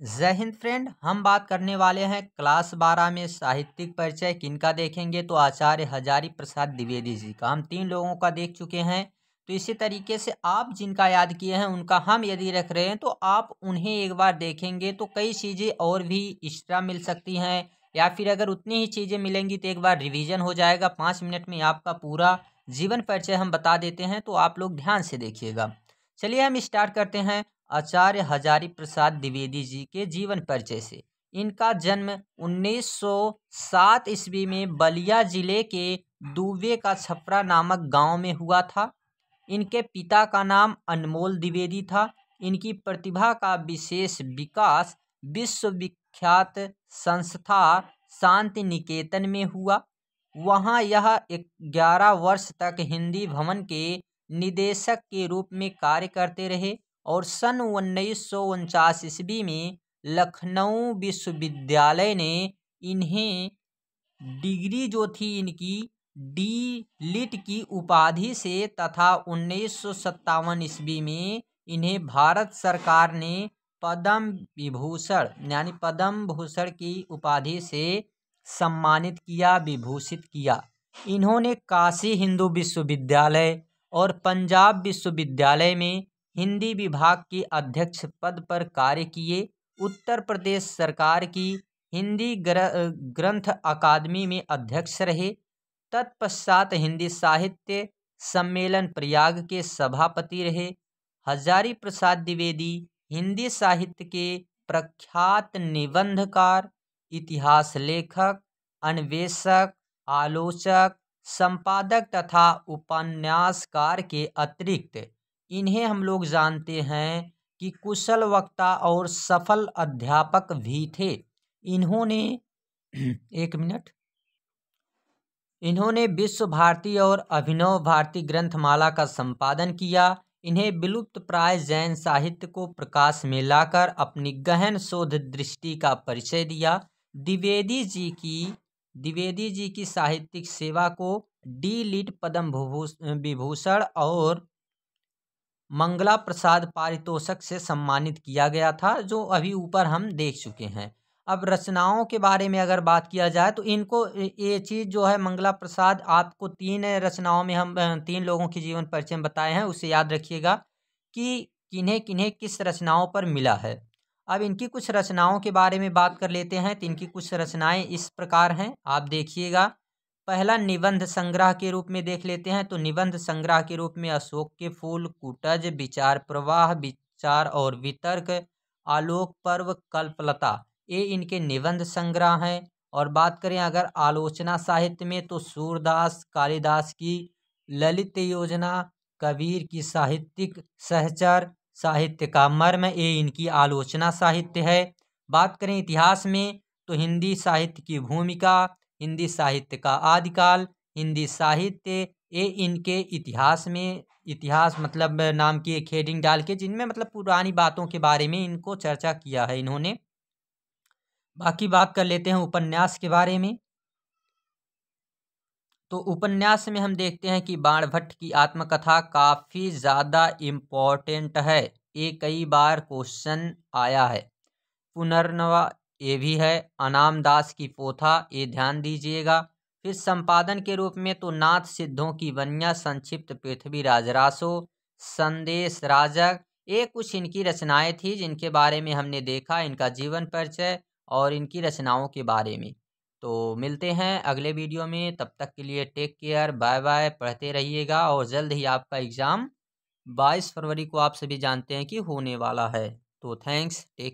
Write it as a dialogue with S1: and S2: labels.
S1: जय हिंद फ्रेंड। हम बात करने वाले हैं क्लास 12 में साहित्यिक परिचय किनका देखेंगे तो आचार्य हजारी प्रसाद द्विवेदी जी का। हम 3 लोगों का देख चुके हैं। तो इसी तरीके से आप जिनका याद किए हैं उनका हम यदि रख रहे हैं तो आप उन्हें एक बार देखेंगे तो कई चीज़ें और भी एक्स्ट्रा मिल सकती हैं, या फिर अगर उतनी ही चीज़ें मिलेंगी तो एक बार रिवीजन हो जाएगा। 5 मिनट में आपका पूरा जीवन परिचय हम बता देते हैं, तो आप लोग ध्यान से देखिएगा। चलिए हम स्टार्ट करते हैं आचार्य हजारी प्रसाद द्विवेदी जी के जीवन परिचय से। इनका जन्म 1907 ईस्वी में बलिया जिले के दुबे का छपरा नामक गांव में हुआ था। इनके पिता का नाम अनमोल द्विवेदी था। इनकी प्रतिभा का विशेष विकास विश्वविख्यात संस्था शांति निकेतन में हुआ। वहाँ यह 11 वर्ष तक हिंदी भवन के निदेशक के रूप में कार्य करते रहे और सन 1949 ईस्वी में लखनऊ विश्वविद्यालय ने इन्हें डिग्री जो थी इनकी डी लिट की उपाधि से तथा 1957 ईस्वी में इन्हें भारत सरकार ने पद्म विभूषण यानी पद्म भूषण की उपाधि से सम्मानित किया, विभूषित किया। इन्होंने काशी हिंदू विश्वविद्यालय और पंजाब विश्वविद्यालय में हिंदी विभाग के अध्यक्ष पद पर कार्य किए। उत्तर प्रदेश सरकार की हिंदी ग्रंथ अकादमी में अध्यक्ष रहे। तत्पश्चात हिंदी साहित्य सम्मेलन प्रयाग के सभापति रहे। हजारी प्रसाद द्विवेदी हिंदी साहित्य के प्रख्यात निबंधकार, इतिहास लेखक, अन्वेषक, आलोचक, संपादक तथा उपन्यासकार के अतिरिक्त इन्हें हम लोग जानते हैं कि कुशल वक्ता और सफल अध्यापक भी थे। इन्होंने विश्व भारती और अभिनव भारती ग्रंथमाला का संपादन किया। इन्हें विलुप्त प्राय जैन साहित्य को प्रकाश में लाकर अपनी गहन शोध दृष्टि का परिचय दिया। द्विवेदी जी की साहित्यिक सेवा को डी लिट पद्म विभूषण और मंगला प्रसाद पारितोषक से सम्मानित किया गया था, जो अभी ऊपर हम देख चुके हैं। अब रचनाओं के बारे में अगर बात किया जाए तो इनको ये चीज़ जो है मंगला प्रसाद, आपको 3 रचनाओं में हम 3 लोगों की जीवन परिचय बताए हैं, उसे याद रखिएगा कि किन्हें किन्हें किस रचनाओं पर मिला है। अब इनकी कुछ रचनाओं के बारे में बात कर लेते हैं। तो इनकी कुछ रचनाएं इस प्रकार हैं, आप देखिएगा। पहला निबंध संग्रह के रूप में देख लेते हैं। तो निबंध संग्रह के रूप में अशोक के फूल, कुटज, विचार प्रवाह, विचार और वितर्क, आलोक पर्व, कल्पलता, ये इनके निबंध संग्रह हैं। और बात करें अगर आलोचना साहित्य में तो सूरदास, कालिदास की ललित योजना, कबीर की साहित्यिक सहचर, साहित्य का मर्म, ये इनकी आलोचना साहित्य है। बात करें इतिहास में तो हिंदी साहित्य की भूमिका, हिंदी साहित्य का आदिकाल, हिंदी साहित्य, ये इनके इतिहास मतलब नाम की एक हेडिंग डाल के जिनमें मतलब पुरानी बातों के बारे में इनको चर्चा किया है इन्होंने। बाकी बात कर लेते हैं उपन्यास के बारे में। तो उपन्यास में हम देखते हैं कि बाणभट्ट की आत्मकथा काफ़ी ज़्यादा इम्पोर्टेंट है, ये कई बार क्वेश्चन आया है। पुनर्नवा ये भी है। अनाम दास की पोथा, ये ध्यान दीजिएगा। फिर संपादन के रूप में तो नाथ सिद्धों की वन्या, संक्षिप्त पृथ्वीराज रासो, संदेश राजक, ये कुछ इनकी रचनाएं थी जिनके बारे में हमने देखा, इनका जीवन परिचय और इनकी रचनाओं के बारे में। तो मिलते हैं अगले वीडियो में, तब तक के लिए टेक केयर, बाय बाय। पढ़ते रहिएगा और जल्द ही आपका एग्ज़ाम 22 फरवरी को आप सभी जानते हैं कि होने वाला है। तो थैंक्स, टेक